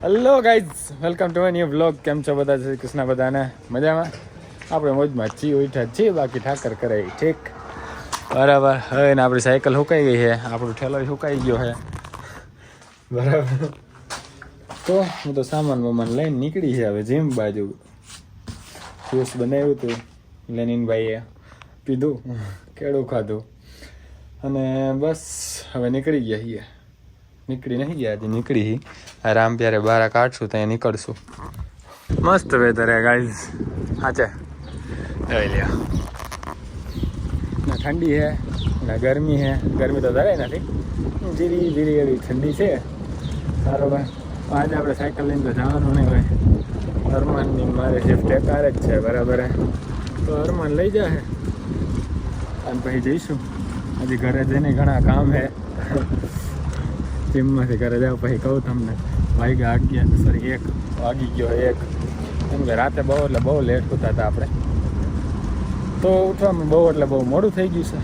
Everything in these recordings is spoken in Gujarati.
Hello guys, welcome to my new vlog. કેમ છો બધા? શ્રી કૃષ્ણ. બધાને મજામાં? આપણે મોજમાં છીએ, ઉઠા છીએ, બાકી ઠાકર કરે ઠીક બરાબર. હવે ને આપણી સાયકલ સુકાઈ ગઈ છે, આપણો ઠેલો સુકાઈ ગયો છે બરાબર. તો હું તો સામાન વામાન લઈને નીકળી છે હવે જીમ બાજુ. જ્યુસ બનાવ્યું હતું લેનિનભાઈએ, પીધું, કેળું ખાધું અને બસ હવે નીકળી ગયા છીએ. નીકળી નહીં ગયા, હજી નીકળી આરામ ત્યારે બહાર કાઢશું ત્યાં નીકળશું. મસ્ત વેધર હે ગાઈઝ, સાચે જોઈ લ્યો. ના ઠંડી છે ના ગરમી છે. ગરમી તો જરાય નથી, ધીરી ધીરી એવી ઠંડી છે. સારો ભાઈ, આજે આપણે સાયકલ લઈને તો જવાનું નહીં હોય. અરમાનની મારે શિફ્ટ એકાર જ છે બરાબર હે, તો અરમાન લઈ જાય અને પછી જઈશું. હજી ઘરે જઈને ઘણા કામ છે. જીમમાંથી ઘરે જાવ પછી કહું તમને. વાગ્યા 1 વાગી ગયો 1, કેમ કે રાતે બહુ એટલે બહુ લેટ હોતા હતા આપણે, તો ઉઠવામાં બહુ એટલે બહુ મોડું થઈ ગયું છે.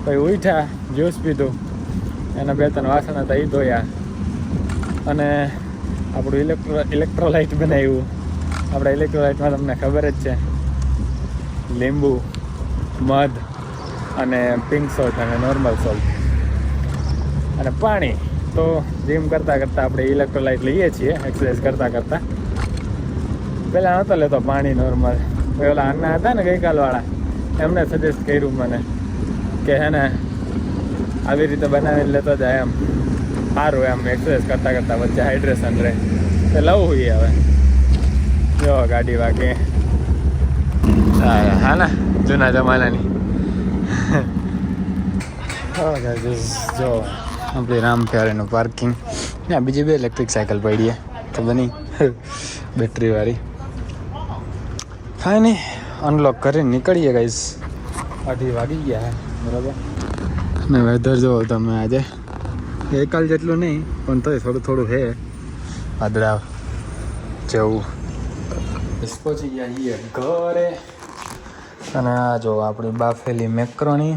પછી ઉઠ્યા, જ્યુસ પીધું, એના 2-3 વાસણ હતા એ ધોયા અને આપણું ઇલેક્ટ્રોલાઇટ બનાવ્યું. આપણા ઇલેક્ટ્રોલાઇટમાં તમને ખબર જ છે, લીંબુ, મધ અને પિંક સોલ્ટ અને નોર્મલ સોલ્ટ અને પાણી. તો જીમ કરતાં કરતાં આપણે ઇલેક્ટ્રોલાઇટ લઈએ છીએ એક્સરસાઇઝ કરતાં કરતાં. પહેલાં નહોતો લેતો પાણી નોર્મલ. પેલા અન્ના હતા ને ગઈકાલવાળા, એમને સજેસ્ટ કર્યું મને કે હે ને આવી રીતે બનાવીને લેતો જાય, એમ સારું, એમ એક્સરસાઇઝ કરતાં કરતાં વચ્ચે હાઇડ્રેશન રહે. તો લવું જોઈએ હવે. જો ગાડી વાગે હા ને જૂના જમાનાની. જો આપણી રામ પ્યારેનું પાર્કિંગ. ત્યાં બીજી 2 ઇલેક્ટ્રિક સાયકલ પડી ખબર નહીં, બેટરીવાળી. કાંઈ નહીં, અનલોક કરીને નીકળીએ ગાઈસ. 2:30 વાગી ગયા બરાબર. અને વેધર જુઓ તમે, આજે ગઈકાલ જેટલું નહીં પણ તોય થોડું થોડું છે વાદળા જેવું. પહોંચી ગયા છીએ ઘરે. અને આ જો આપણી બાફેલી મેક્રોની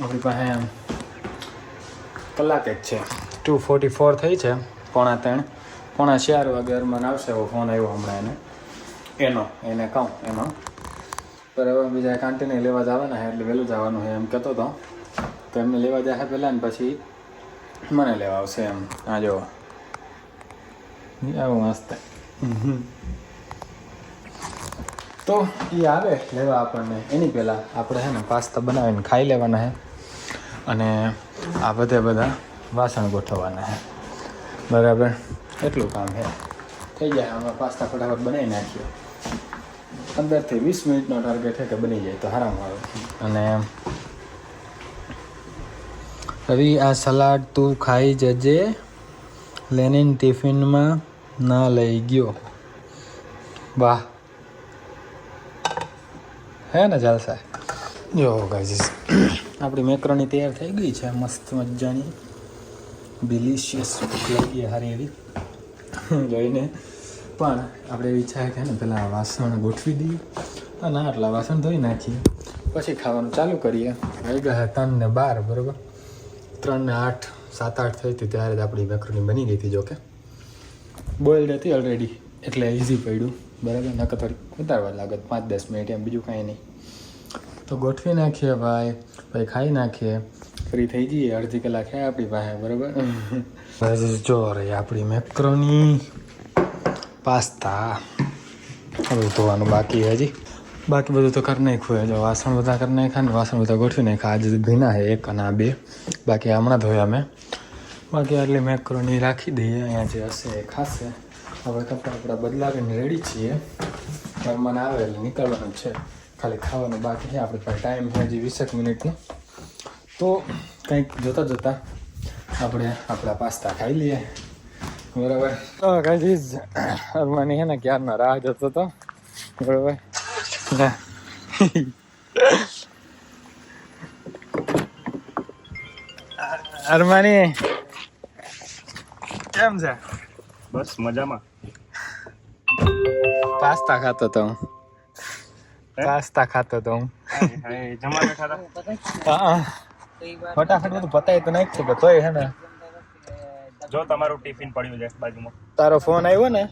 આપણી પાસે એમ કલાક જ છે. 2:44 થઈ છે, 3:45, 4:45 વાગે અરમાન આવશે. એવો ફોન આવ્યો હમણાં એને કહું એનો. બરાબર, બીજા કાંટીને લેવા જવાના છે એટલે વહેલું જવાનું છે એમ કહેતો હતો. તો એમને લેવા જશે પહેલાં ને પછી મને લેવા આવશે એમ. આ જો આવું મસ્ત. તો એ આવે લેવા આપણને, એની પહેલાં આપણે છે ને પાસ્તા બનાવીને ખાઈ લેવાના છે અને આ બધા વાસણ ગોઠવવાના છે બરાબર. એટલું કામ છે, થઈ જાય. અમે પાસ્તા ફટાફટ બનાવી નાખીએ. 15 થી 20 મિનિટનો ટાર્ગેટ છે કે બની જાય તો સારામાં આવે. અને રવિ, આ સલાડ તું ખાઈ જજે, લેનિન ટિફિનમાં ના લઈ ગયો. વાહ, હે ને ચાલશે. જો ગાઈસ, આપણી મેક્રોની તૈયાર થઈ ગઈ છે, મસ્ત મજાની, ડિલિશિયસ ભૂખ લાગી સારી એવી જોઈને. પણ આપણે એવી ઈચ્છા કે ને પહેલાં વાસણ ગોઠવી દઈએ અને આટલા વાસણ ધોઈ નાખીએ, પછી ખાવાનું ચાલુ કરીએ. વાગ્યા 3:12 બરાબર. 3:08, 7-8 થઈ હતી ત્યારે જ આપણી મેક્રોની બની ગઈ હતી. જોકે બોઇલ્ડ હતી ઓલરેડી એટલે ઇઝી પડ્યું બરાબર. નકર થોડી ઉતારવા લાગત 5-10 મિનિટ એમ, બીજું કાંઈ નહીં. તો ગોઠવી નાખીએ ભાઈ, પછી ખાઈ નાખીએ, ફ્રી થઈ જઈએ. અડધી કલાક છે આપણી પાસે બરાબર. જો રહી આપણી મેક્રોની પાસ્તા. હવે ધોવાનું બાકી હજી, બાકી બધું તો કરી નાખ્યું. જો વાસણ બધા કરી નાખ્યા ને વાસણ બધા ગોઠવી નાખ્યા. આજે ભીના છે 1 અને આ 2, બાકી હમણાં ધોયા મેં. બાકી આટલી મેક્રોની રાખી દઈએ, અહીંયા જે હશે એ ખાશે. હવે કપડાં બદલાવીને રેડી છીએ. મહેમાન આવે એટલે નીકળવાનું છે, ખાલી ખાવાનું બાકી છે. આપણી પાસે ટાઈમ છે હજી 20 મિનિટનો. તો કંઈક જોતાં આપણે આપણા પાસ્તા ખાઈ લઈએ બરાબર. તો ગાઈઝ, અરમાની છે ને ક્યારના રાહ જોતો હતો બરાબર. અરમાની કેમ છે? બસ મજામાં. પાસ્તા ખાતો તો હું. જમા બેઠા હતા. ફટાફટ બધું પતાય તો નાખ છે, તોય હે ને જો તમારું ટિફિન પડ્યું છે બાજુમાં. તારો ફોન આવ્યો ને?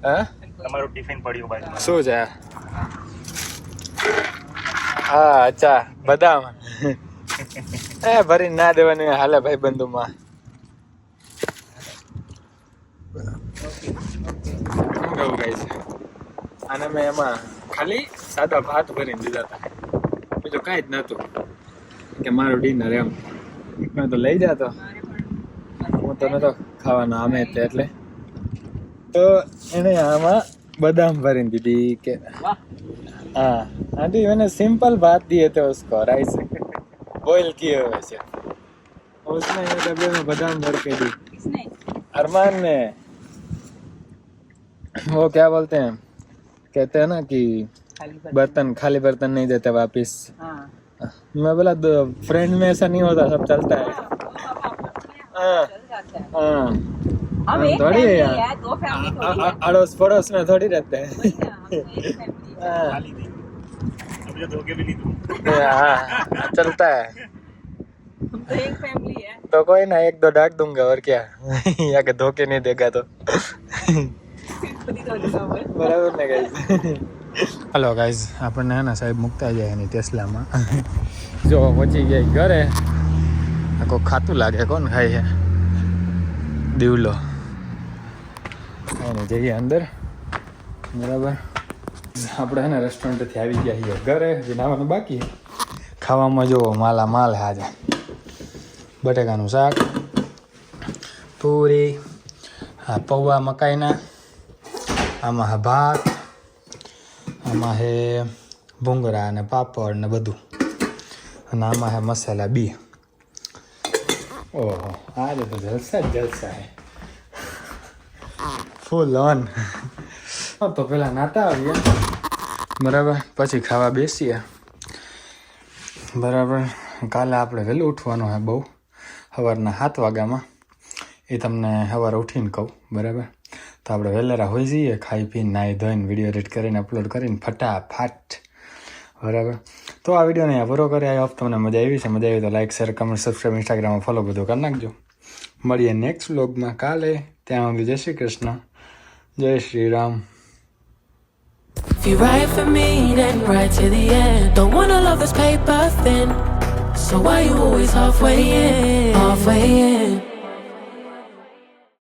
હા, તમારું ટિફિન પડ્યું બાજુમાં. શું છે? હા, અચ્છા, બદામ. ભરી ના દેવાની હાલે ભાઈ બંધુમાં. અને મેં એમાં ખાલી સાદા ભાત ભરીને દીધા હતા, બીજું કાંઈ જ નહોતું કે મારું ડિનર એમ. મેં તો લઈ જતો, હું તો નતો ખાવાનો આમે એટલે તો એને આમાં બદામ ભરીને દીધી કે हाँ आंटी मैंने सिंपल बात दिए थे उसको राइस बॉईल किए हुए से उसने ये डब्बे में बादाम भर के दी. किसने? अरमान ने. वो क्या बोलते हैं, कहते हैं ना कि खाली बर्तन नहीं देते वापिस. हाँ. मैं बोला फ्रेंड में ऐसा नहीं होता, सब चलता है. हाँ हाँ हम एक थोड़ी है फैमिली यार, है, दो फैमिली थोड़ी है. अड़ोस पड़ोस में थोड़ी रहते हैं. वही ना, हम एक फैमिली है. हाँ ખાલી થઈ. અબે ધોકે ભી નહીં દઉં. हाँ, चलता है. हम तो एक फैमिली है. तो कोई ना, एक दो डाक दूंगा और क्या. या के धोखे नहीं देगा तो. खुद ही तो लगा हुआ है. બરાબર ને ગાઈઝ. હલો ગાઈઝ, આપણને હે ને સાહેબ મૂકતા જાય એની ટેસ્લામાં. જો પહોંચી ગયા ઘરે. આખો ખાતું લાગે, કોણ ખાય છે? દીવલો. એને જઈએ અંદર. બરાબર, આપણે હે ને રેસ્ટોરન્ટથી આવી ગયા છીએ ઘરે. હજી નાવાનું બાકી. ખાવામાં જો માલા માલ હે આજે. બટેકાનું શાક, પૂરી, હા પૌવા મકાઈના, આમાં હે ભાત, આમાં હે ભૂંગળા અને પાપડ ને બધું, અને આમાં હે મસાલા બી. ઓહો, આજે તો જલસા જ જલસા હે, ફૂલ ઓન. તો પેલા નાતા આવીએ, બરાબર, પછી ખાવા બેસીએ. બરાબર, કાલે આપણે વહેલું ઉઠવાનું હે બહુ, સવારના 7 વાગ્યામાં. એ તમને સવારે ઉઠીને કહું, બરાબર. તો આપણે વહેલેરા હોઈ જઈએ, ખાઈ પીને નાહી ધોઈને વિડીયો એડિટ કરીને અપલોડ કરીને ફટાફટ, બરાબર. તો આ વિડીયોને અહીંયા પૂરો કરી. આઈ હોપ તમને મજા આવી છે. મજા આવી તો લાઈક, શેર, કમેન્ટ, સબસ્ક્રાઈબ, ઇન્સ્ટાગ્રામમાં ફોલો બધું કરી નાખજો. મળીએ નેક્સ્ટ વ્લોગમાં કાલે. ત્યાં સુધી જય શ્રી કૃષ્ણ, જય Shri Ram. If you write for me, then write to the end. Don't wanna love this paper thin. So why you always halfway in? Halfway in.